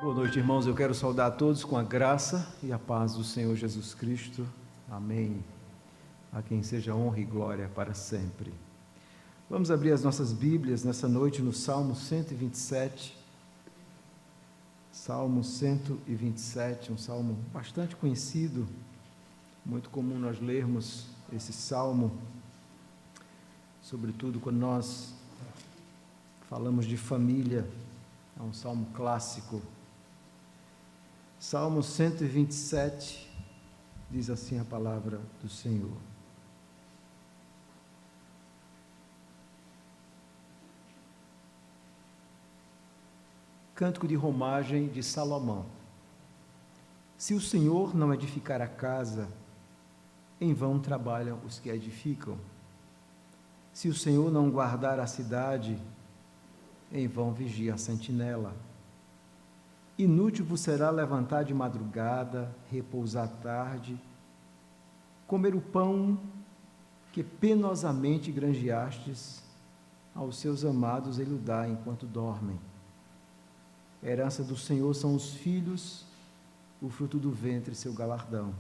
Boa noite, irmãos. Eu quero saudar a todos com a graça e a paz do Senhor Jesus Cristo. Amém. A quem seja honra e glória para sempre. Vamos abrir as nossas Bíblias nessa noite no Salmo 127. Salmo 127, um salmo bastante conhecido, muito comum nós lermos esse salmo, sobretudo quando nós falamos de família. É um salmo clássico. Salmo 127, diz assim a palavra do Senhor. Cântico de romagem de Salomão. Se o Senhor não edificar a casa, em vão trabalham os que a edificam. Se o Senhor não guardar a cidade, em vão vigia a sentinela. Inútil vos será levantar de madrugada, repousar tarde, comer o pão que penosamente granjeastes, aos seus amados ele o dá enquanto dormem. A herança do Senhor são os filhos, o fruto do ventre seu galardão.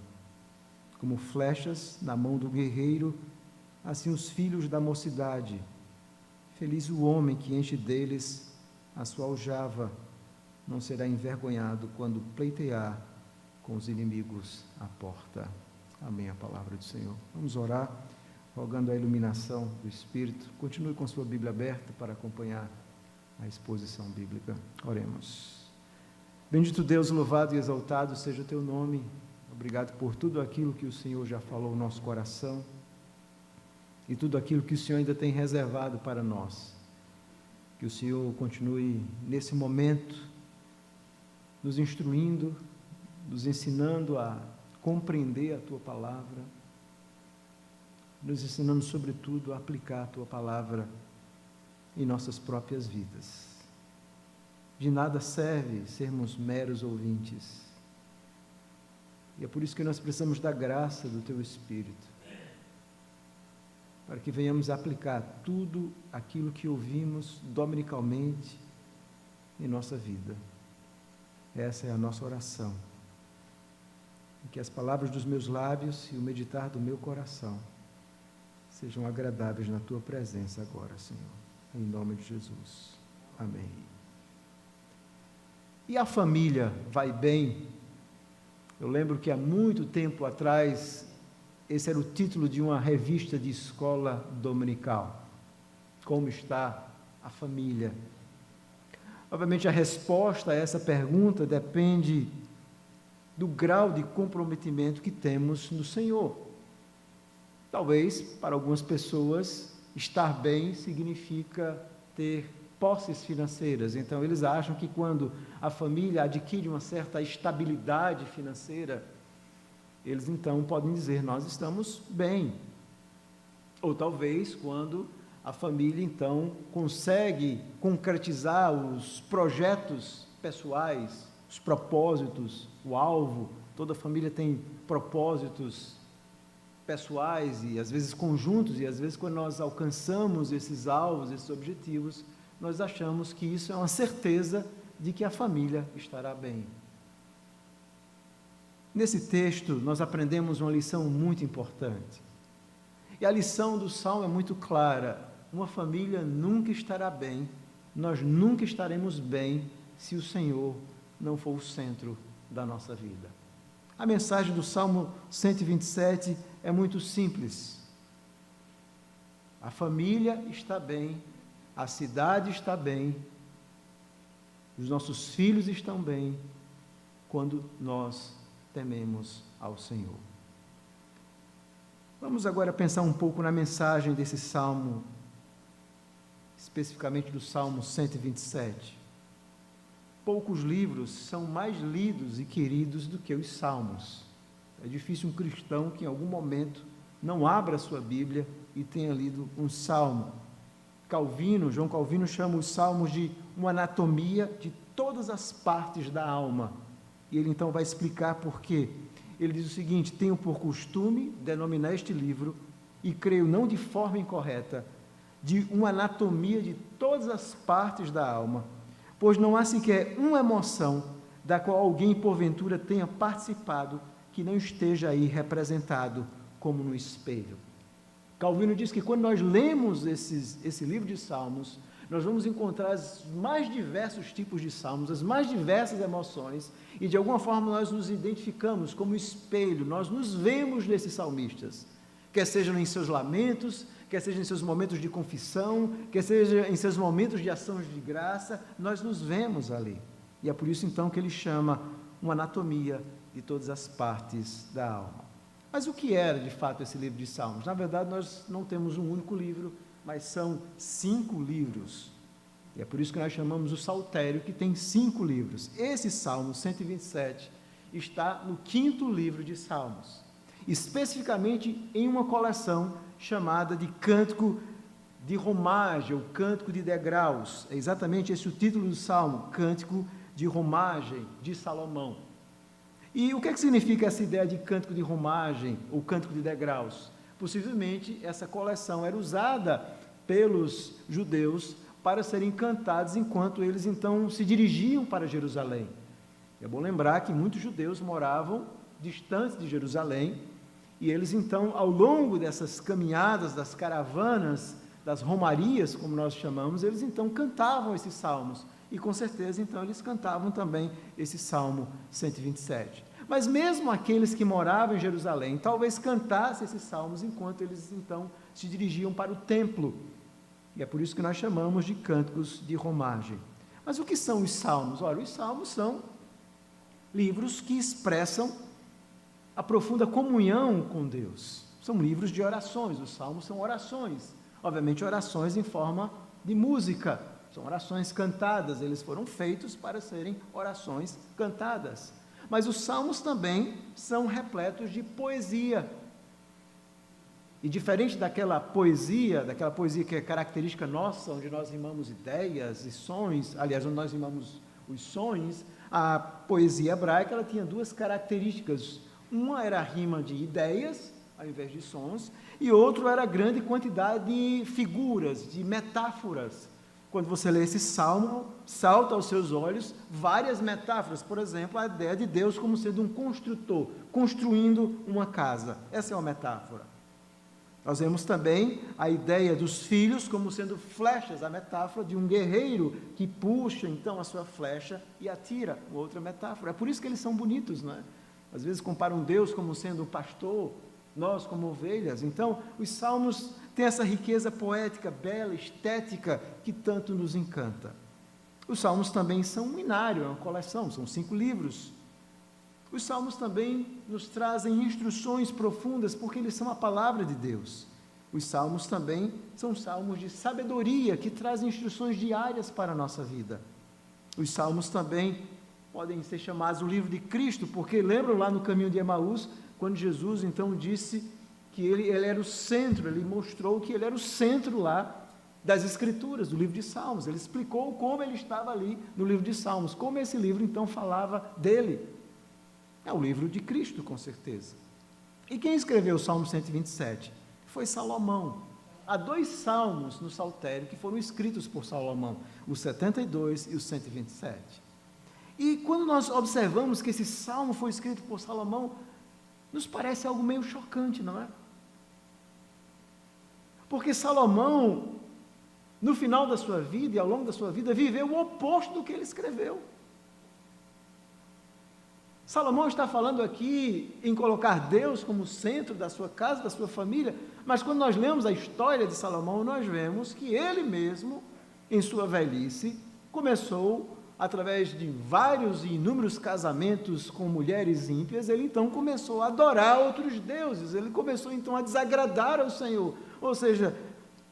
Como flechas na mão do guerreiro, assim os filhos da mocidade. Feliz o homem que enche deles a sua aljava, não será envergonhado quando pleitear com os inimigos à porta. Amém, a palavra do Senhor. Vamos orar, rogando a iluminação do Espírito. Continue com sua Bíblia aberta para acompanhar a exposição bíblica. Oremos. Bendito Deus, louvado e exaltado seja o teu nome. Obrigado por tudo aquilo que o Senhor já falou no nosso coração e tudo aquilo que o Senhor ainda tem reservado para nós. Que o Senhor continue nesse momento nos instruindo, nos ensinando a compreender a Tua palavra, nos ensinando, sobretudo, a aplicar a Tua palavra em nossas próprias vidas. De nada serve sermos meros ouvintes. E é por isso que nós precisamos da graça do Teu Espírito, para que venhamos a aplicar tudo aquilo que ouvimos dominicalmente em nossa vida. Essa é a nossa oração. E que as palavras dos meus lábios e o meditar do meu coração sejam agradáveis na Tua presença agora, Senhor. Em nome de Jesus. Amém. E a família vai bem? Eu lembro que há muito tempo atrás, esse era o título de uma revista de escola dominical. Como está a família? Obviamente, a resposta a essa pergunta depende do grau de comprometimento que temos no Senhor. Talvez, para algumas pessoas, estar bem significa ter posses financeiras. Então, eles acham que quando a família adquire uma certa estabilidade financeira, eles então podem dizer, nós estamos bem. Ou talvez, quando a família, então, consegue concretizar os projetos pessoais, os propósitos, o alvo. Toda família tem propósitos pessoais e, às vezes, conjuntos, e, às vezes, quando nós alcançamos esses alvos, esses objetivos, nós achamos que isso é uma certeza de que a família estará bem. Nesse texto, nós aprendemos uma lição muito importante. E a lição do Salmo é muito clara. Uma família nunca estará bem, nós nunca estaremos bem se o Senhor não for o centro da nossa vida. A mensagem do Salmo 127 é muito simples. A família está bem, a cidade está bem, os nossos filhos estão bem, quando nós tememos ao Senhor. Vamos agora pensar um pouco na mensagem desse Salmo, especificamente do Salmo 127. Poucos livros são mais lidos e queridos do que os Salmos. É difícil um cristão que em algum momento não abra a sua Bíblia e tenha lido um Salmo. João Calvino chama os Salmos de uma anatomia de todas as partes da alma. E ele então vai explicar por quê. Ele diz o seguinte: tenho por costume denominar este livro, e creio não de forma incorreta, de uma anatomia de todas as partes da alma, pois não há sequer uma emoção da qual alguém porventura tenha participado, que não esteja aí representado como no espelho. Calvino diz que quando nós lemos esse livro de Salmos, nós vamos encontrar os mais diversos tipos de salmos, as mais diversas emoções, e de alguma forma nós nos identificamos como espelho, nós nos vemos nesses salmistas, quer sejam em seus lamentos, quer seja em seus momentos de confissão, quer seja em seus momentos de ações de graça, nós nos vemos ali. E é por isso então que ele chama uma anatomia de todas as partes da alma. Mas o que era de fato esse livro de Salmos? Na verdade, nós não temos um único livro, mas são 5 livros. E é por isso que nós chamamos o Saltério, que tem 5 livros. Esse Salmo 127 está no 5º livro de Salmos, especificamente em uma coleção chamada de Cântico de Romagem, ou Cântico de Degraus. É exatamente esse o título do Salmo, Cântico de Romagem de Salomão. E o que é que significa essa ideia de Cântico de Romagem, ou Cântico de Degraus? Possivelmente essa coleção era usada pelos judeus para serem cantados enquanto eles então se dirigiam para Jerusalém. É bom lembrar que muitos judeus moravam distantes de Jerusalém, e eles então, ao longo dessas caminhadas, das caravanas, das romarias, como nós chamamos, eles então cantavam esses salmos, e com certeza então eles cantavam também esse Salmo 127. Mas mesmo aqueles que moravam em Jerusalém, talvez cantassem esses salmos enquanto eles então se dirigiam para o templo, e é por isso que nós chamamos de cânticos de romagem. Mas o que são os salmos? Olha, os salmos são livros que expressam a profunda comunhão com Deus. São livros de orações, os salmos são orações, obviamente orações em forma de música, são orações cantadas, eles foram feitos para serem orações cantadas. Mas os salmos também são repletos de poesia. E diferente daquela poesia que é característica nossa, onde nós rimamos ideias e sons, aliás, onde nós rimamos os sons, a poesia hebraica ela tinha 2 características. Uma era a rima de ideias, ao invés de sons, e outro era a grande quantidade de figuras, de metáforas. Quando você lê esse salmo, salta aos seus olhos várias metáforas. Por exemplo, a ideia de Deus como sendo um construtor, construindo uma casa. Essa é uma metáfora. Nós vemos também a ideia dos filhos como sendo flechas, a metáfora de um guerreiro que puxa então a sua flecha e atira, outra metáfora. É por isso que eles são bonitos, não é? Às vezes comparam Deus como sendo um pastor, nós como ovelhas. Então, os salmos têm essa riqueza poética, bela, estética, que tanto nos encanta. Os salmos também são um inário, é uma coleção, são 5 livros. Os salmos também nos trazem instruções profundas, porque eles são a palavra de Deus. Os salmos também são salmos de sabedoria, que trazem instruções diárias para a nossa vida. Os salmos também podem ser chamados o livro de Cristo, porque lembram lá no caminho de Emaús, quando Jesus então disse que ele era o centro, ele mostrou que ele era o centro lá das Escrituras, do livro de Salmos. Ele explicou como ele estava ali no livro de Salmos, como esse livro então falava dele. É o livro de Cristo, com certeza. E quem escreveu o Salmo 127? Foi Salomão. Há 2 salmos no Saltério que foram escritos por Salomão, o 72 e o 127. E quando nós observamos que esse salmo foi escrito por Salomão, nos parece algo meio chocante, não é? Porque Salomão, no final da sua vida e ao longo da sua vida, viveu o oposto do que ele escreveu. Salomão está falando aqui em colocar Deus como centro da sua casa, da sua família, mas quando nós lemos a história de Salomão, nós vemos que ele mesmo, em sua velhice, começou, através de vários e inúmeros casamentos com mulheres ímpias, ele então começou a adorar outros deuses, ele começou então a desagradar ao Senhor, ou seja,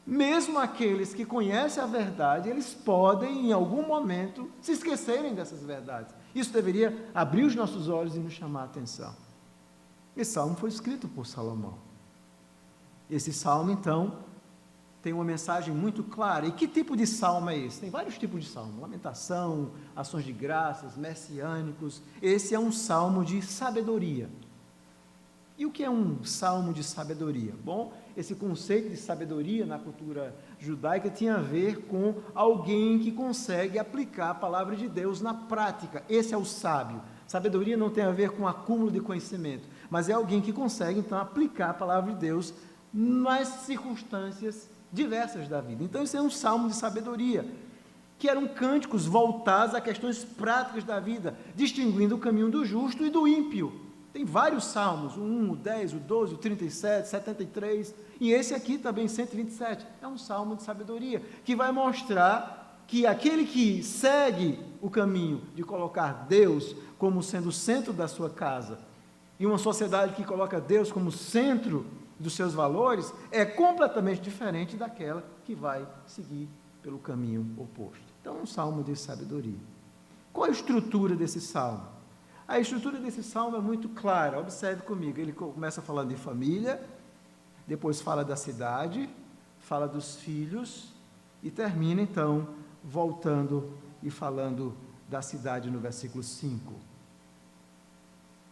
mesmo aqueles que conhecem a verdade, eles podem, em algum momento, se esquecerem dessas verdades. Isso deveria abrir os nossos olhos e nos chamar a atenção. Esse salmo foi escrito por Salomão. Esse salmo, então, tem uma mensagem muito clara. E que tipo de salmo é esse? Tem vários tipos de salmo. Lamentação, ações de graças, messiânicos. Esse é um salmo de sabedoria. E o que é um salmo de sabedoria? Bom, esse conceito de sabedoria na cultura judaica tinha a ver com alguém que consegue aplicar a palavra de Deus na prática. Esse é o sábio. Sabedoria não tem a ver com acúmulo de conhecimento, mas é alguém que consegue, então, aplicar a palavra de Deus nas circunstâncias diversas da vida. Então, esse é um salmo de sabedoria, que eram cânticos voltados a questões práticas da vida, distinguindo o caminho do justo e do ímpio. Tem vários salmos, o 1, o 10, o 12, o 37, 73, e esse aqui também, 127, é um salmo de sabedoria, que vai mostrar que aquele que segue o caminho de colocar Deus como sendo o centro da sua casa, e uma sociedade que coloca Deus como centro dos seus valores, é completamente diferente daquela que vai seguir pelo caminho oposto. Então, é um salmo de sabedoria. Qual é a estrutura desse salmo? A estrutura desse salmo é muito clara, observe comigo, ele começa falando de família, depois fala da cidade, fala dos filhos, e termina então voltando e falando da cidade no versículo 5.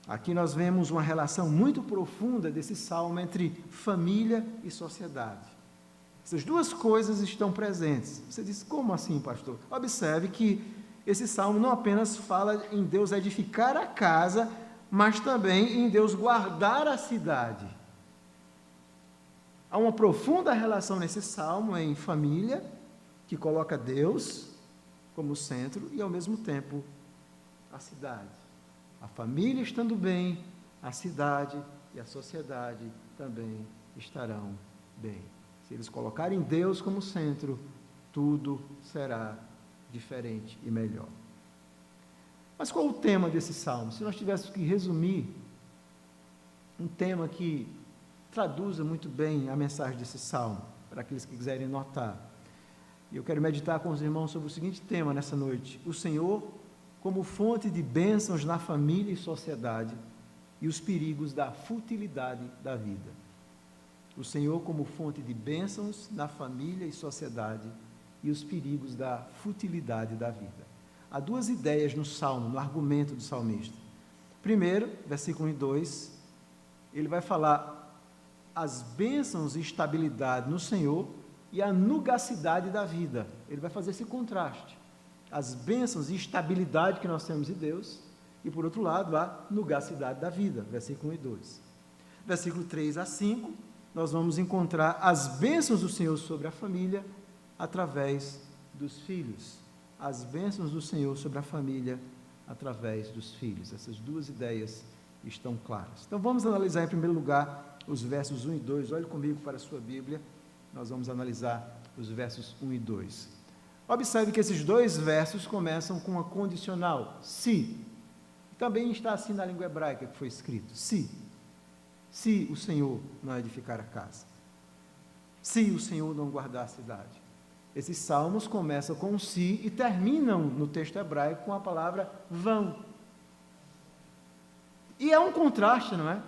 Aqui nós vemos uma relação muito profunda desse salmo entre família e sociedade. Essas duas coisas estão presentes. Você diz, como assim, pastor? Observe que esse salmo não apenas fala em Deus edificar a casa, mas também em Deus guardar a cidade. Há uma profunda relação nesse salmo em família, que coloca Deus como centro, e ao mesmo tempo a cidade. A família estando bem, a cidade e a sociedade também estarão bem. Se eles colocarem Deus como centro, tudo será diferente e melhor. Mas qual é o tema desse salmo? Se nós tivéssemos que resumir um tema que traduza muito bem a mensagem desse salmo, para aqueles que quiserem notar. E eu quero meditar com os irmãos sobre o seguinte tema nessa noite: o Senhor como fonte de bênçãos na família e sociedade e os perigos da futilidade da vida. O Senhor como fonte de bênçãos na família e sociedade e os perigos da futilidade da vida. Há duas ideias no salmo, no argumento do salmista. Primeiro, versículo 1 e 2, ele vai falar as bênçãos e estabilidade no Senhor e a nugacidade da vida. Ele vai fazer esse contraste. As bênçãos e estabilidade que nós temos em Deus e, por outro lado, a nugacidade da vida, versículo 1 e 2. Versículo 3 a 5, nós vamos encontrar as bênçãos do Senhor sobre a família através dos filhos. As bênçãos do Senhor sobre a família através dos filhos. Essas duas ideias estão claras. Então vamos analisar em primeiro lugar os versos 1 e 2. Olhe comigo para a sua Bíblia. Nós vamos analisar os versos 1 e 2. Observe que esses dois versos começam com uma condicional, se. Também está assim na língua hebraica que foi escrito, se o Senhor não edificar a casa, se o Senhor não guardar a cidade. Esses salmos começam com se e terminam no texto hebraico com a palavra vão. E é um contraste, não é?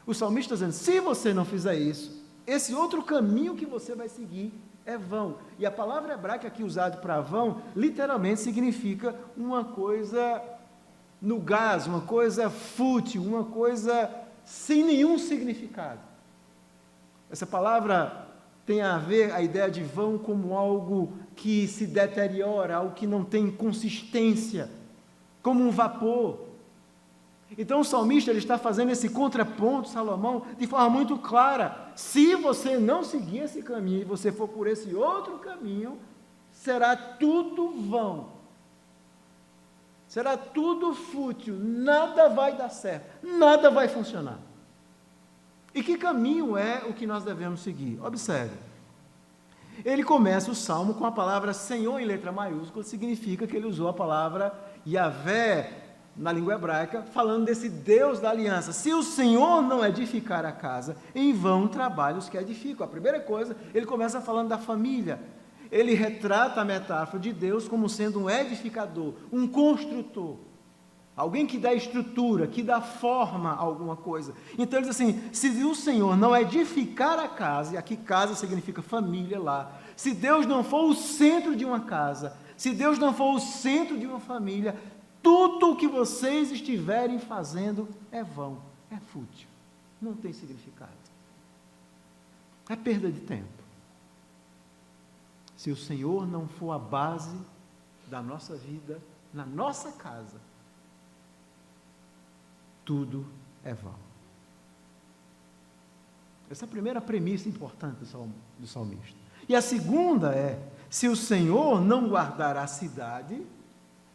O salmista está dizendo, se você não fizer isso, esse outro caminho que você vai seguir é vão. E a palavra hebraica aqui usada para vão, literalmente significa uma coisa no gás, uma coisa fútil, uma coisa sem nenhum significado. Essa palavra tem a ver, a ideia de vão, como algo que se deteriora, algo que não tem consistência, como um vapor. Então o salmista ele está fazendo esse contraponto, Salomão, de forma muito clara. Se você não seguir esse caminho e você for por esse outro caminho, será tudo vão. Será tudo fútil, nada vai dar certo, nada vai funcionar. E que caminho é o que nós devemos seguir? Observe. Ele começa o salmo com a palavra Senhor em letra maiúscula, significa que ele usou a palavra Yahvé na língua hebraica, falando desse Deus da aliança. Se o Senhor não edificar a casa, em vão trabalham os que edificam. A primeira coisa, ele começa falando da família. Ele retrata a metáfora de Deus como sendo um edificador, um construtor. Alguém que dá estrutura, que dá forma a alguma coisa. Então ele diz assim, se o Senhor não edificar a casa, e aqui casa significa família lá, se Deus não for o centro de uma casa, se Deus não for o centro de uma família, tudo o que vocês estiverem fazendo é vão, é fútil. não tem significado. É perda de tempo. Se o Senhor não for a base da nossa vida, na nossa casa, tudo é vão. Essa é a primeira premissa importante do salmista. E a segunda é, se o Senhor não guardar a cidade,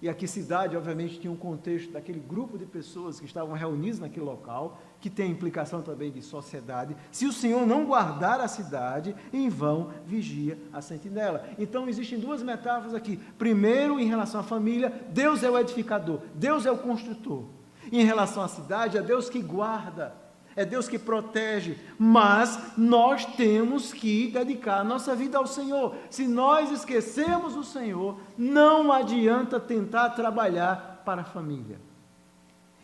e aqui cidade, obviamente, tinha um contexto daquele grupo de pessoas que estavam reunidas naquele local, que tem implicação também de sociedade. Se o Senhor não guardar a cidade, em vão vigia a sentinela. Então, existem duas metáforas aqui. Primeiro, em relação à família, Deus é o edificador, Deus é o construtor. Em relação à cidade, é Deus que guarda, é Deus que protege, mas nós temos que dedicar a nossa vida ao Senhor. Se nós esquecemos o Senhor, não adianta tentar trabalhar para a família.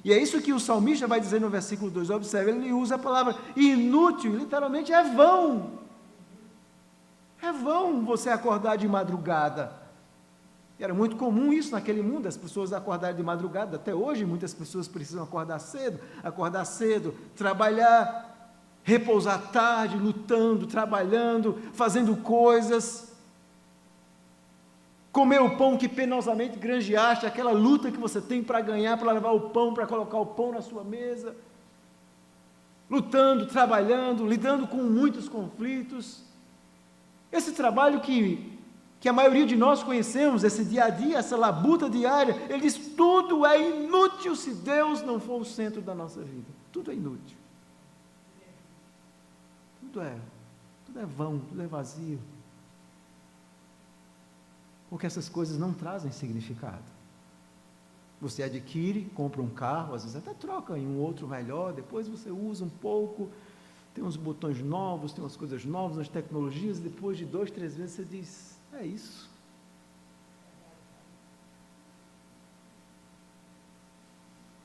E é isso que o salmista vai dizer no versículo 2, observe, ele usa a palavra inútil, literalmente é vão. É vão você acordar de madrugada. Era muito comum isso naquele mundo, as pessoas acordarem de madrugada, até hoje muitas pessoas precisam acordar cedo, trabalhar, repousar tarde, lutando, trabalhando, fazendo coisas, comer o pão que penosamente granjeaste, aquela luta que você tem para ganhar, para levar o pão, para colocar o pão na sua mesa, lutando, trabalhando, lidando com muitos conflitos, esse trabalho que a maioria de nós conhecemos, esse dia a dia, essa labuta diária, ele diz, tudo é inútil se Deus não for o centro da nossa vida, tudo é inútil, tudo é vão, tudo é vazio, porque essas coisas não trazem significado. Você adquire, compra um carro, às vezes até troca em um outro melhor, depois você usa um pouco, tem uns botões novos, tem umas coisas novas, umas tecnologias, depois de 2, 3 vezes você diz, é isso.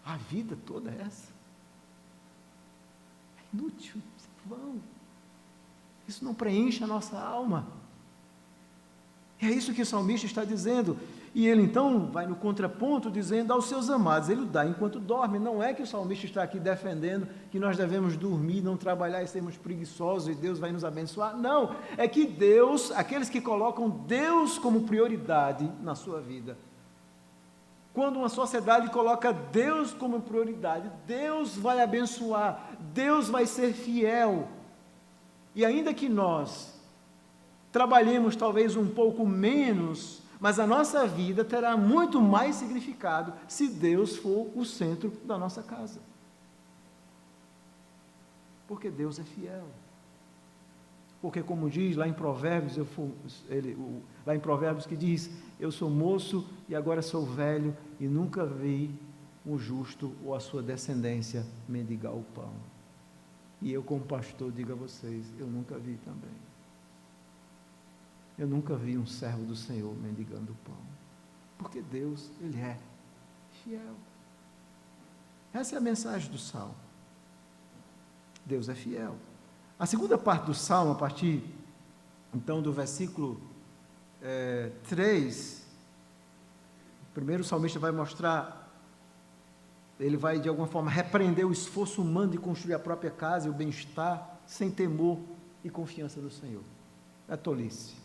A vida toda é essa. É inútil, é vão. Isso não preenche a nossa alma. É isso que o salmista está dizendo. E ele então vai no contraponto dizendo aos seus amados, ele o dá enquanto dorme. Não é que o salmista está aqui defendendo que nós devemos dormir, não trabalhar e sermos preguiçosos e Deus vai nos abençoar. Não, é que Deus, aqueles que colocam Deus como prioridade na sua vida, quando uma sociedade coloca Deus como prioridade, Deus vai abençoar, Deus vai ser fiel. E ainda que nós trabalhemos talvez um pouco menos, mas a nossa vida terá muito mais significado se Deus for o centro da nossa casa. Porque Deus é fiel. Porque como diz lá em Provérbios, lá em Provérbios que diz, eu sou moço e agora sou velho e nunca vi o justo ou a sua descendência mendigar o pão. E eu como pastor digo a vocês, eu nunca vi também. Eu nunca vi um servo do Senhor mendigando o pão, porque Deus, Ele é fiel. Essa é a mensagem do Salmo. Deus é fiel. A segunda parte do Salmo, a partir, então, do versículo 3, primeiro o salmista vai mostrar, ele vai, de alguma forma, repreender o esforço humano de construir a própria casa e o bem-estar, sem temor e confiança no Senhor. É tolice.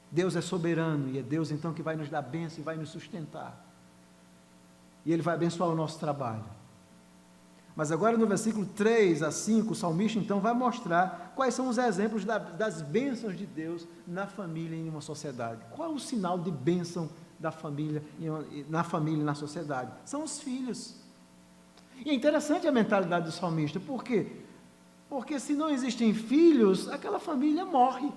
Deus é soberano e é Deus então que vai nos dar bênção e vai nos sustentar. E Ele vai abençoar o nosso trabalho. Mas agora no versículo 3 a 5, o salmista então vai mostrar quais são os exemplos das bênçãos de Deus na família e em uma sociedade. Qual é o sinal de bênção da família, na família e na sociedade? São os filhos. E é interessante a mentalidade do salmista. Por quê? Porque se não existem filhos, aquela família morre.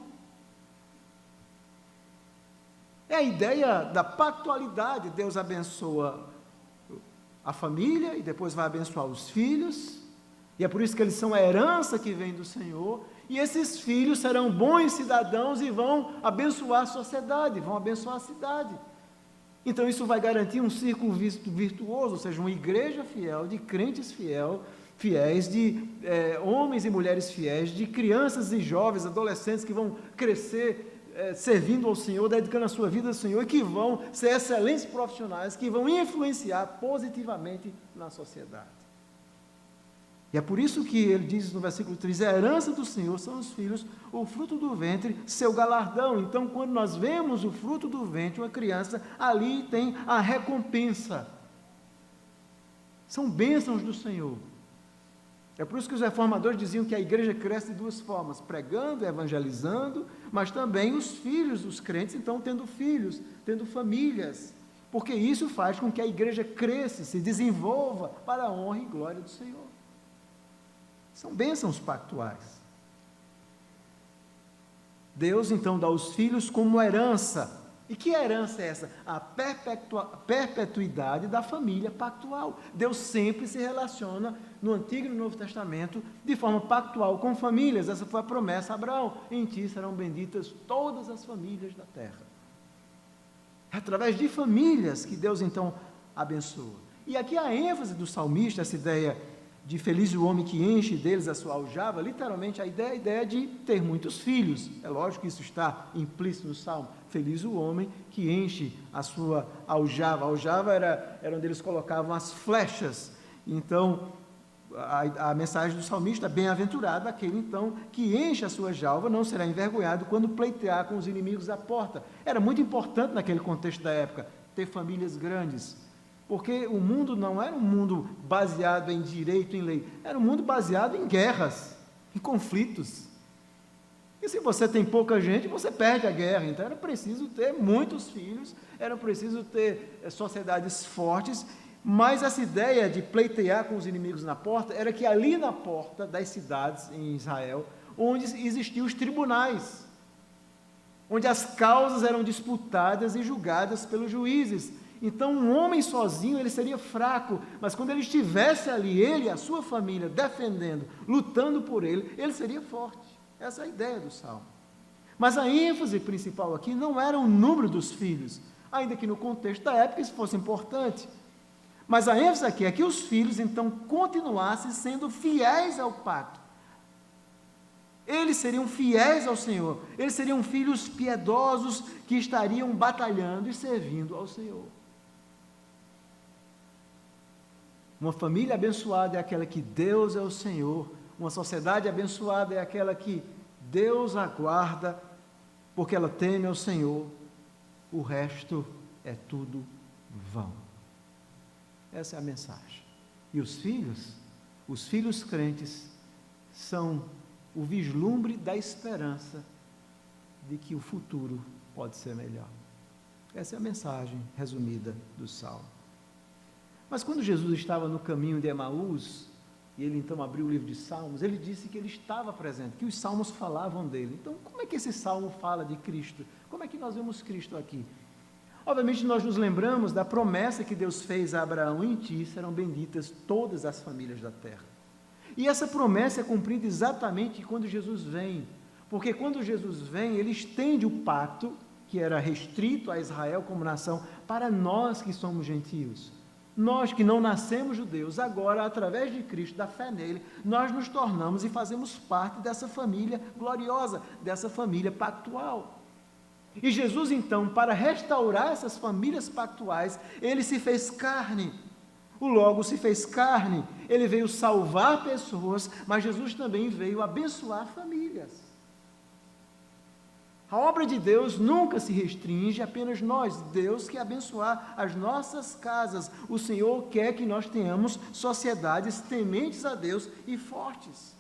É a ideia da pactualidade. Deus abençoa a família e depois vai abençoar os filhos, e é por isso que eles são a herança que vem do Senhor, e esses filhos serão bons cidadãos e vão abençoar a sociedade, vão abençoar a cidade. Então isso vai garantir um círculo virtuoso, ou seja, uma igreja fiel, de crentes fiéis, de homens e mulheres fiéis, de crianças e jovens, adolescentes que vão crescer servindo ao Senhor, dedicando a sua vida ao Senhor, e que vão ser excelentes profissionais, que vão influenciar positivamente na sociedade. E é por isso que ele diz no versículo 3, a herança do Senhor são os filhos, o fruto do ventre, seu galardão. Então, quando nós vemos o fruto do ventre, uma criança, ali tem a recompensa. São bênçãos do Senhor. É por isso que os reformadores diziam que a igreja cresce de duas formas, pregando, evangelizando, mas também os filhos dos crentes, então, tendo filhos, tendo famílias, porque isso faz com que a igreja cresça, se desenvolva para a honra e glória do Senhor. São bênçãos pactuais. Deus, então, dá os filhos como herança. E que herança é essa? A perpetuidade da família pactual. Deus sempre se relaciona, no Antigo e no Novo Testamento, de forma pactual com famílias. Essa foi a promessa a Abraão. Em ti serão benditas todas as famílias da terra. É através de famílias que Deus, então, abençoa. E aqui a ênfase do salmista, essa ideia de feliz o homem que enche deles a sua aljava, literalmente a ideia de ter muitos filhos. É lógico que isso está implícito no Salmo. Feliz o homem que enche a sua aljava. A aljava era onde eles colocavam as flechas. Então, a mensagem do salmista, bem-aventurado aquele então que enche a sua jalva, não será envergonhado quando pleitear com os inimigos à porta. Era muito importante naquele contexto da época, ter famílias grandes, porque o mundo não era um mundo baseado em direito, em lei, era um mundo baseado em guerras, em conflitos. E se você tem pouca gente, você perde a guerra. Então era preciso ter muitos filhos, era preciso ter sociedades fortes, mas essa ideia de pleitear com os inimigos na porta, era que ali na porta das cidades em Israel, onde existiam os tribunais, onde as causas eram disputadas e julgadas pelos juízes. Então, um homem sozinho, ele seria fraco, mas quando ele estivesse ali, ele e a sua família, defendendo, lutando por ele, ele seria forte. Essa é a ideia do Salmo. Mas a ênfase principal aqui não era o número dos filhos, ainda que no contexto da época isso fosse importante. Mas a ênfase aqui é que os filhos, então, continuassem sendo fiéis ao pacto. Eles seriam fiéis ao Senhor, eles seriam filhos piedosos que estariam batalhando e servindo ao Senhor. Uma família abençoada é aquela que Deus é o Senhor, uma sociedade abençoada é aquela que Deus aguarda, porque ela teme ao Senhor, o resto é tudo vão. Essa é a mensagem. E os filhos crentes, são o vislumbre da esperança de que o futuro pode ser melhor. Essa é a mensagem resumida do Salmo. Mas quando Jesus estava no caminho de Emaús, e ele então abriu o livro de Salmos, ele disse que ele estava presente, que os Salmos falavam dele. Então, como é que esse Salmo fala de Cristo? Como é que nós vemos Cristo aqui? Obviamente, nós nos lembramos da promessa que Deus fez a Abraão: em ti serão benditas todas as famílias da terra. E essa promessa é cumprida exatamente quando Jesus vem, porque quando Jesus vem, ele estende o pacto, que era restrito a Israel como nação, para nós que somos gentios. Nós que não nascemos judeus, agora, através de Cristo, da fé nele, nós nos tornamos e fazemos parte dessa família gloriosa, dessa família pactual. E Jesus, então, para restaurar essas famílias pactuais, ele se fez carne. O Logo se fez carne, ele veio salvar pessoas, mas Jesus também veio abençoar famílias. A obra de Deus nunca se restringe a apenas nós. Deus quer abençoar as nossas casas. O Senhor quer que nós tenhamos sociedades tementes a Deus e fortes.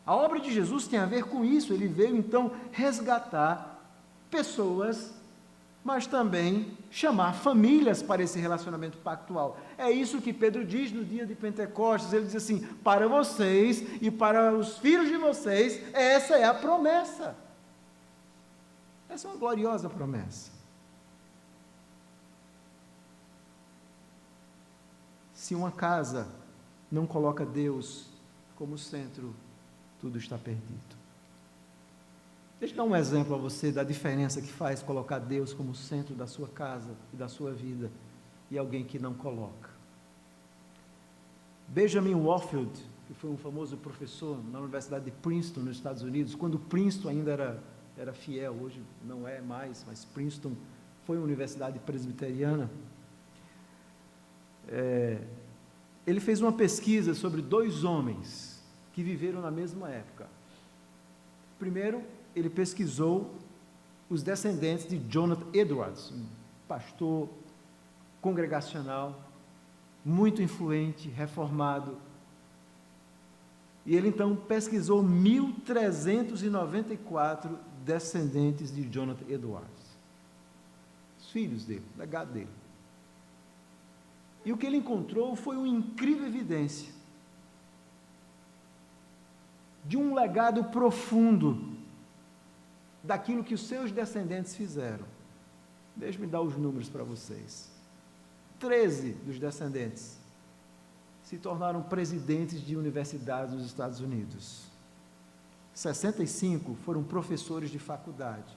A obra de Jesus tem a ver com isso. Ele veio então resgatar pessoas, mas também chamar famílias para esse relacionamento pactual. É isso que Pedro diz no dia de Pentecostes. Ele diz assim: para vocês e para os filhos de vocês, essa é a promessa. Essa é uma gloriosa promessa. Se uma casa não coloca Deus como centro, tudo está perdido. Deixa eu dar um exemplo a você da diferença que faz colocar Deus como centro da sua casa e da sua vida e alguém que não coloca. Benjamin Warfield, que foi um famoso professor na Universidade de Princeton, nos Estados Unidos, quando Princeton ainda era fiel, hoje não é mais, mas Princeton foi uma universidade presbiteriana. ele fez uma pesquisa sobre 2 homens que viveram na mesma época. Primeiro, ele pesquisou os descendentes de Jonathan Edwards, um pastor congregacional, muito influente, reformado. E ele então pesquisou 1.394 descendentes de Jonathan Edwards, os filhos dele, o legado dele. E o que ele encontrou foi uma incrível evidência de um legado profundo daquilo que os seus descendentes fizeram. Deixe-me dar os números para vocês. 13 dos descendentes se tornaram presidentes de universidades nos Estados Unidos. 65 foram professores de faculdade.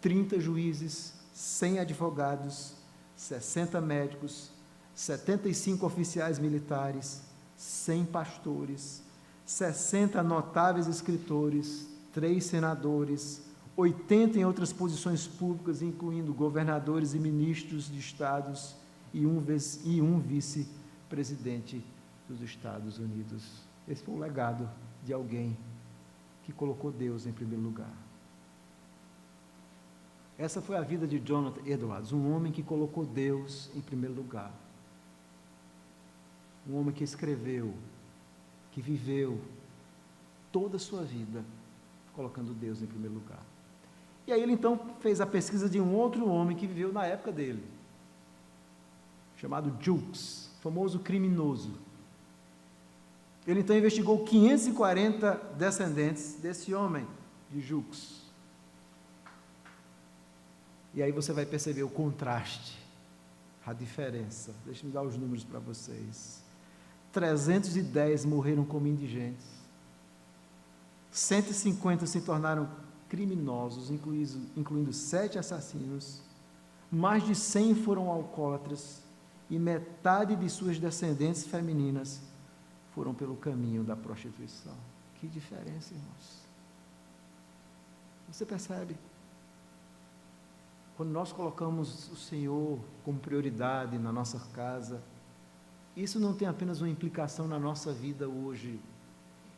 30 juízes, 100 advogados, 60 médicos, 75 oficiais militares, 100 pastores, 60 notáveis escritores, 3 senadores, 80 em outras posições públicas, incluindo governadores e ministros de estados e um vice-presidente dos Estados Unidos. Esse foi o legado de alguém que colocou Deus em primeiro lugar. Essa foi a vida de Jonathan Edwards, um homem que colocou Deus em primeiro lugar. Um homem que escreveu, que viveu toda a sua vida colocando Deus em primeiro lugar. E aí ele então fez a pesquisa de um outro homem que viveu na época dele, chamado Jukes, famoso criminoso. Ele então investigou 540 descendentes desse homem, de Jukes. E aí você vai perceber o contraste, a diferença. Deixa-me dar os números para vocês. 310 morreram como indigentes, 150 se tornaram criminosos, incluindo 7 assassinos, mais de 100 foram alcoólatras, e metade de suas descendentes femininas foram pelo caminho da prostituição. Que diferença, irmãos! Você percebe? Quando nós colocamos o Senhor como prioridade na nossa casa, isso não tem apenas uma implicação na nossa vida hoje,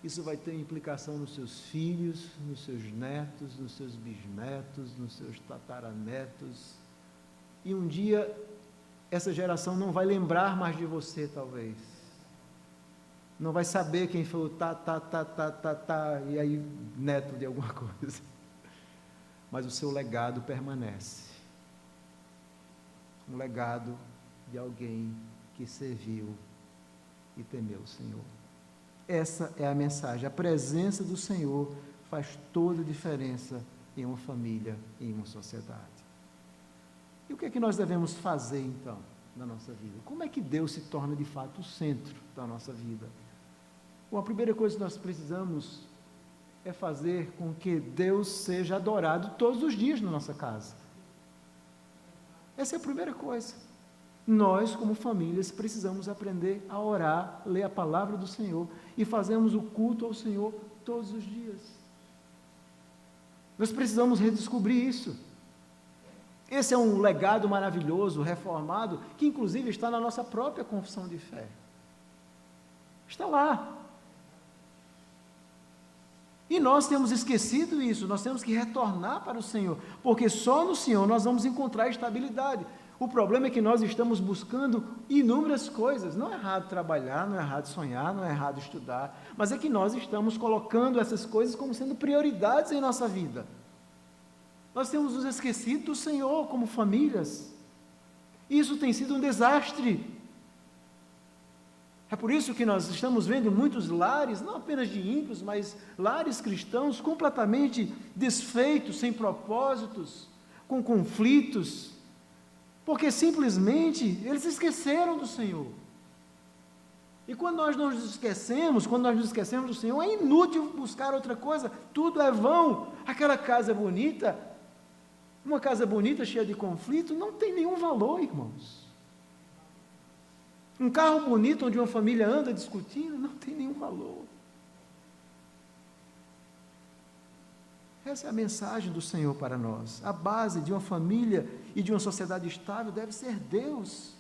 isso vai ter implicação nos seus filhos, nos seus netos, nos seus bisnetos, nos seus tataranetos, e um dia essa geração não vai lembrar mais de você, talvez, não vai saber quem foi o e aí neto de alguma coisa, mas o seu legado permanece, um legado de alguém que serviu e temeu o Senhor. Essa é a mensagem. A presença do Senhor faz toda a diferença em uma família, em uma sociedade. E o que é que nós devemos fazer, então, na nossa vida? Como é que Deus se torna, de fato, o centro da nossa vida? Bom, a primeira coisa que nós precisamos é fazer com que Deus seja adorado todos os dias na nossa casa. Essa é a primeira coisa. Nós, como famílias, precisamos aprender a orar, ler a palavra do Senhor e fazermos o culto ao Senhor todos os dias. Nós precisamos redescobrir isso. Esse é um legado maravilhoso, reformado, que inclusive está na nossa própria confissão de fé. Está lá. E nós temos esquecido isso, nós temos que retornar para o Senhor, porque só no Senhor nós vamos encontrar estabilidade. O problema é que nós estamos buscando inúmeras coisas. Não é errado trabalhar, não é errado sonhar, não é errado estudar, mas é que nós estamos colocando essas coisas como sendo prioridades em nossa vida. Nós temos nos esquecido do Senhor como famílias. Isso tem sido um desastre. É por isso que nós estamos vendo muitos lares, não apenas de ímpios, mas lares cristãos completamente desfeitos, sem propósitos, com conflitos, porque simplesmente eles esqueceram do Senhor. E quando nós nos esquecemos do Senhor, é inútil buscar outra coisa, tudo é vão. Aquela casa bonita, uma casa bonita cheia de conflito, não tem nenhum valor, irmãos. Um carro bonito onde uma família anda discutindo, não tem nenhum valor. Essa é a mensagem do Senhor para nós. A base de uma família e de uma sociedade estável deve ser Deus.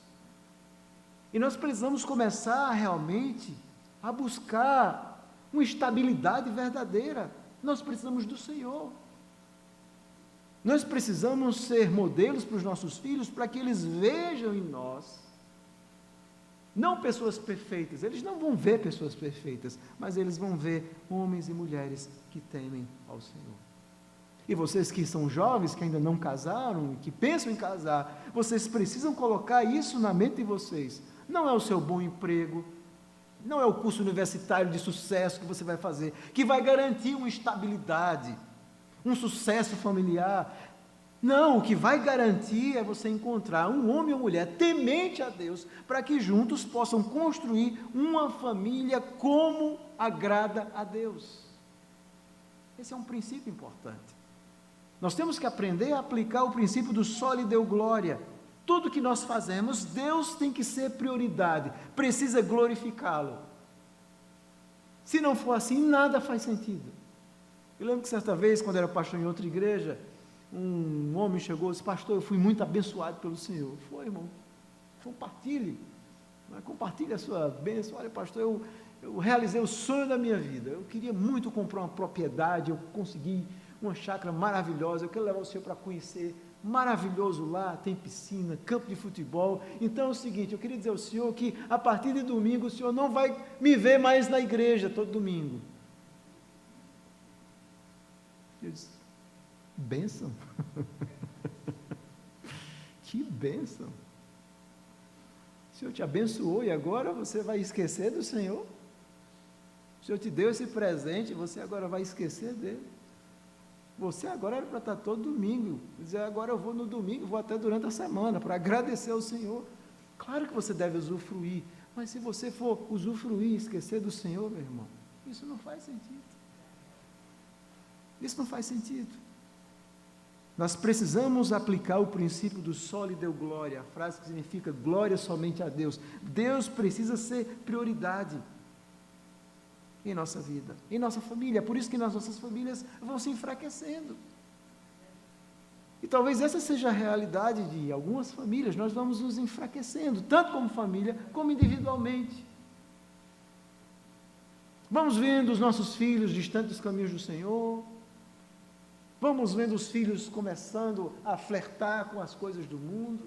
E nós precisamos começar realmente a buscar uma estabilidade verdadeira. Nós precisamos do Senhor. Nós precisamos ser modelos para os nossos filhos, para que eles vejam em nós, não pessoas perfeitas, eles não vão ver pessoas perfeitas, mas eles vão ver homens e mulheres que temem ao Senhor. E vocês que são jovens, que ainda não casaram, que pensam em casar, vocês precisam colocar isso na mente de vocês. Não é o seu bom emprego, não é o curso universitário de sucesso que você vai fazer, que vai garantir uma estabilidade, um sucesso familiar. Não, o que vai garantir é você encontrar um homem ou mulher temente a Deus, para que juntos possam construir uma família como agrada a Deus. Esse é um princípio importante. Nós temos que aprender a aplicar o princípio do soli deo glória. Tudo que nós fazemos, Deus tem que ser prioridade, precisa glorificá-lo. Se não for assim, nada faz sentido. Eu lembro que certa vez, quando era pastor em outra igreja, um homem chegou e disse: pastor, eu fui muito abençoado pelo Senhor. Foi, irmão, compartilhe a sua bênção. Olha, pastor, eu realizei o sonho da minha vida, eu queria muito comprar uma propriedade, eu consegui uma chácara maravilhosa, eu quero levar o senhor para conhecer, maravilhoso lá, tem piscina, campo de futebol. Então é o seguinte, eu queria dizer ao senhor que a partir de domingo o senhor não vai me ver mais na igreja todo domingo. Eu disse: bênção, que bênção, o Senhor te abençoou e agora você vai esquecer do Senhor? O Senhor te deu esse presente e você agora vai esquecer dele? Você agora era para estar todo domingo, dizer: agora eu vou no domingo, vou até durante a semana, para agradecer ao Senhor. Claro que você deve usufruir, mas se você for usufruir e esquecer do Senhor, meu irmão, isso não faz sentido. Isso não faz sentido. Nós precisamos aplicar o princípio do soli deo glória, a frase que significa glória somente a Deus. Deus precisa ser prioridade em nossa vida, em nossa família. É por isso que nas nossas famílias vão se enfraquecendo. E talvez essa seja a realidade de algumas famílias. Nós vamos nos enfraquecendo, tanto como família, como individualmente. Vamos vendo os nossos filhos distantes dos caminhos do Senhor. Vamos vendo os filhos começando a flertar com as coisas do mundo.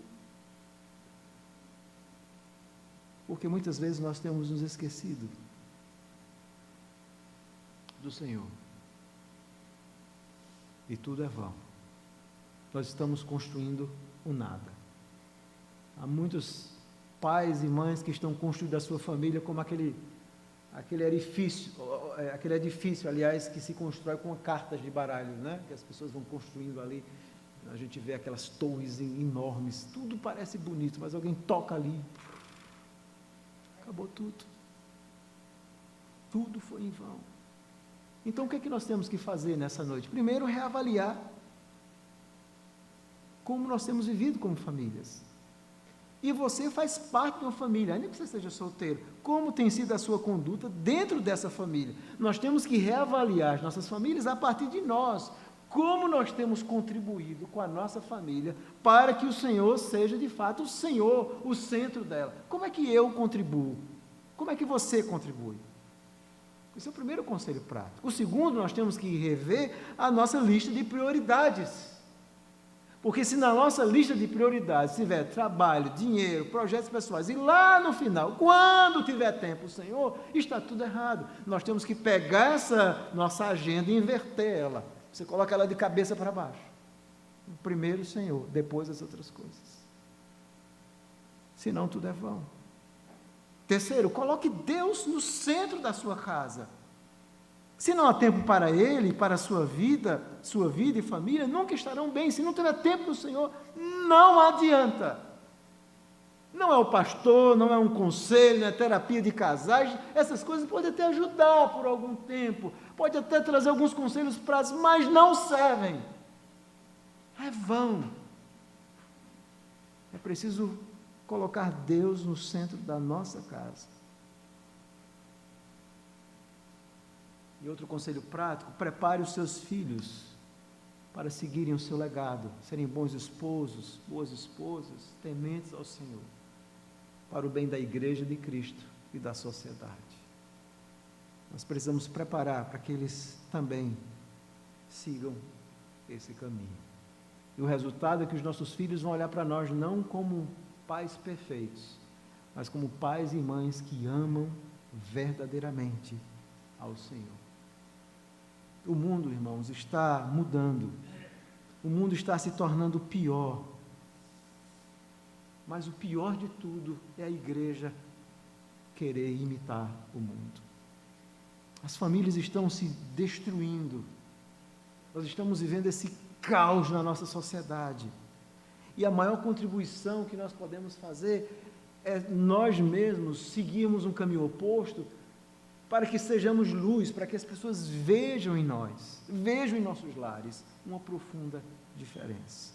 Porque muitas vezes nós temos nos esquecido do Senhor. E tudo é vão. Nós estamos construindo o nada. Há muitos pais e mães que estão construindo a sua família como aquele edifício, aliás, que se constrói com cartas de baralho, né? Que as pessoas vão construindo ali. A gente vê aquelas torres enormes, tudo parece bonito, mas alguém toca ali, acabou tudo. Tudo foi em vão. Então, o que é que nós temos que fazer nessa noite? Primeiro, reavaliar como nós temos vivido como famílias. E você faz parte de uma família, ainda que você seja solteiro. Como tem sido a sua conduta dentro dessa família? Nós temos que reavaliar as nossas famílias a partir de nós. Como nós temos contribuído com a nossa família para que o Senhor seja de fato o Senhor, o centro dela. Como é que eu contribuo? Como é que você contribui? Esse é o primeiro conselho prático. O segundo, nós temos que rever a nossa lista de prioridades. Porque se na nossa lista de prioridades tiver trabalho, dinheiro, projetos pessoais, e lá no final, quando tiver tempo o Senhor, está tudo errado. Nós temos que pegar essa nossa agenda e inverter ela. Você coloca ela de cabeça para baixo. Primeiro o Senhor, depois as outras coisas. Senão tudo é vão. Terceiro, coloque Deus no centro da sua casa. Se não há tempo para Ele, para a sua vida e família, nunca estarão bem. Se não tiver tempo do Senhor, não adianta. Não é o pastor, não é um conselho, não é terapia de casais. Essas coisas podem até ajudar por algum tempo, pode até trazer alguns conselhos práticos, mas não servem. É vão. É preciso colocar Deus no centro da nossa casa. E outro conselho prático: prepare os seus filhos para seguirem o seu legado, serem bons esposos, boas esposas, tementes ao Senhor. para o bem da igreja de Cristo e da sociedade. Nós precisamos preparar para que eles também sigam esse caminho. E o resultado é que os nossos filhos vão olhar para nós não como pais perfeitos, mas como pais e mães que amam verdadeiramente ao Senhor. O mundo, irmãos, está mudando. O mundo está se tornando pior. Mas o pior de tudo é a igreja querer imitar o mundo. As famílias estão se destruindo. Nós estamos vivendo esse caos na nossa sociedade. E a maior contribuição que nós podemos fazer é nós mesmos seguirmos um caminho oposto, para que sejamos luz, para que as pessoas vejam em nós, vejam em nossos lares uma profunda diferença.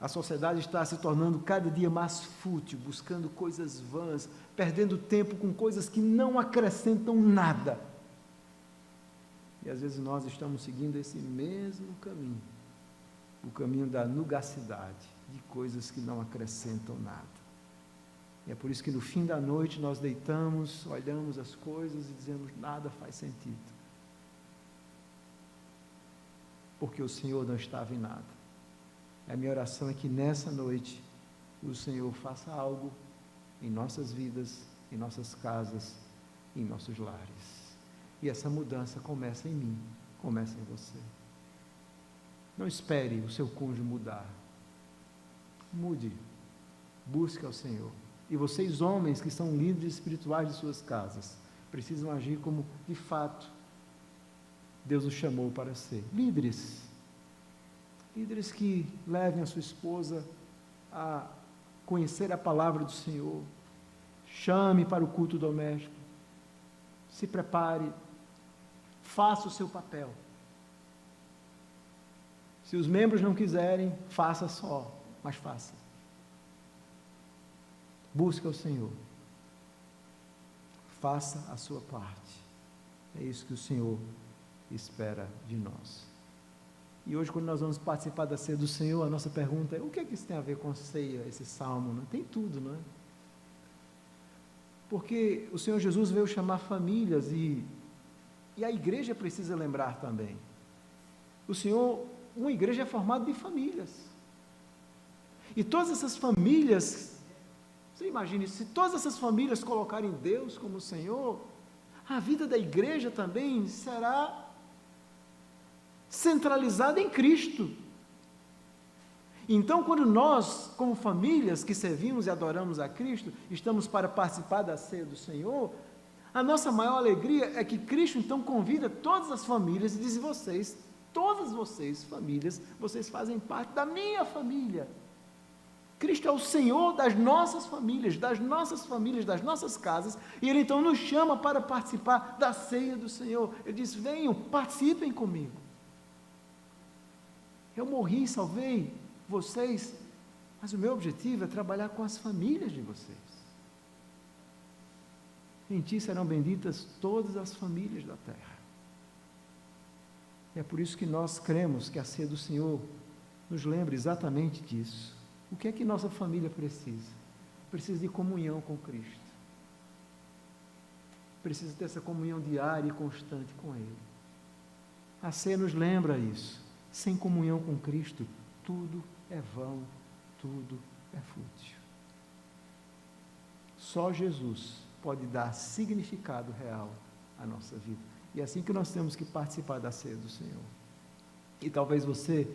A sociedade está se tornando cada dia mais fútil, buscando coisas vãs, perdendo tempo com coisas que não acrescentam nada. E às vezes nós estamos seguindo esse mesmo caminho, o caminho da nugacidade, de coisas que não acrescentam nada. E é por isso que no fim da noite nós deitamos, olhamos as coisas e dizemos, nada faz sentido. Porque o Senhor não estava em nada. A minha oração é que nessa noite o Senhor faça algo em nossas vidas, em nossas casas, em nossos lares. E essa mudança começa em mim, começa em você. Não espere o seu cônjuge mudar. Mude, busque ao Senhor. E vocês, homens que são líderes espirituais de suas casas, precisam agir como, de fato, Deus os chamou para ser. Líderes. Líderes que levem a sua esposa a conhecer a palavra do Senhor. Chame para o culto doméstico. Se prepare. Faça o seu papel. Se os membros não quiserem, faça só, mas faça. Busque ao Senhor. Faça a sua parte. É isso que o Senhor espera de nós. E hoje, quando nós vamos participar da ceia do Senhor, a nossa pergunta é, o que é que isso tem a ver com a ceia, esse salmo? Né? Tem tudo, não é? Porque o Senhor Jesus veio chamar famílias e a igreja precisa lembrar também. O Senhor, uma igreja é formada de famílias. E todas essas famílias, você imagine, se todas essas famílias colocarem Deus como Senhor, a vida da igreja também será centralizada em Cristo. Então, quando nós, como famílias que servimos e adoramos a Cristo, estamos para participar da ceia do Senhor, a nossa maior alegria é que Cristo então convida todas as famílias e diz, vocês, todas vocês, famílias, vocês fazem parte da minha família. Cristo é o Senhor das nossas famílias, das nossas casas, e Ele então nos chama para participar da ceia do Senhor. Ele diz, venham, participem comigo. Eu morri, salvei vocês, mas o meu objetivo é trabalhar com as famílias de vocês. Em ti serão benditas todas as famílias da terra. E é por isso que nós cremos que a ceia do Senhor nos lembra exatamente disso. O que é que nossa família precisa? Precisa de comunhão com Cristo. Precisa ter essa comunhão diária e constante com Ele. A ceia nos lembra isso. Sem comunhão com Cristo, tudo é vão, tudo é fútil. Só Jesus pode dar significado real à nossa vida. E é assim que nós temos que participar da ceia do Senhor. E talvez você,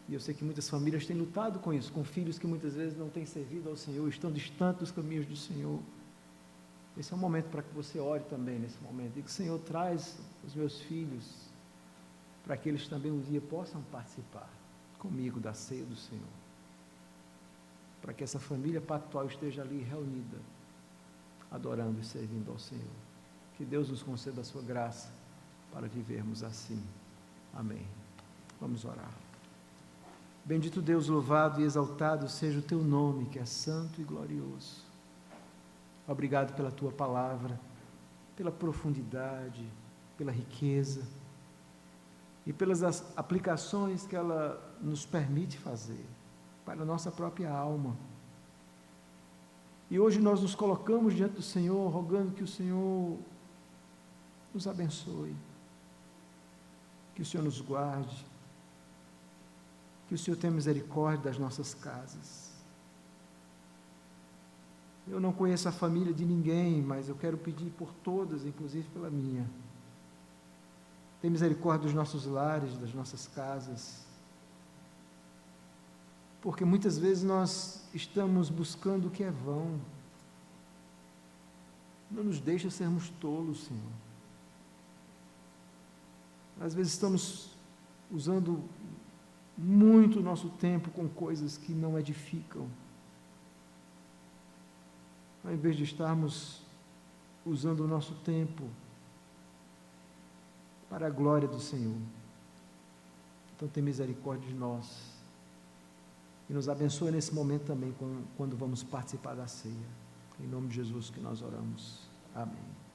e eu sei que muitas famílias têm lutado com isso, com filhos que muitas vezes não têm servido ao Senhor, estão distantes dos caminhos do Senhor. Esse é um momento para que você ore também nesse momento. Diga, Senhor, traz os meus filhos para que eles também um dia possam participar comigo da ceia do Senhor. Para que essa família pactual esteja ali reunida, adorando e servindo ao Senhor. Que Deus nos conceda a sua graça para vivermos assim. Amém. Vamos orar. Bendito Deus, louvado e exaltado seja o teu nome, que é santo e glorioso. Obrigado pela tua palavra, pela profundidade, pela riqueza e pelas aplicações que ela nos permite fazer para a nossa própria alma. E hoje nós nos colocamos diante do Senhor, rogando que o Senhor nos abençoe, que o Senhor nos guarde, que o Senhor tenha misericórdia das nossas casas. Eu não conheço a família de ninguém, mas eu quero pedir por todas, inclusive pela minha. Tenha misericórdia dos nossos lares, das nossas casas, porque muitas vezes nós estamos buscando o que é vão. Não nos deixa sermos tolos, Senhor. Às vezes estamos usando muito o nosso tempo com coisas que não edificam, ao invés de estarmos usando o nosso tempo para a glória do Senhor. Então tem misericórdia de nós e nos abençoe nesse momento também, quando vamos participar da ceia. Em nome de Jesus que nós oramos. Amém.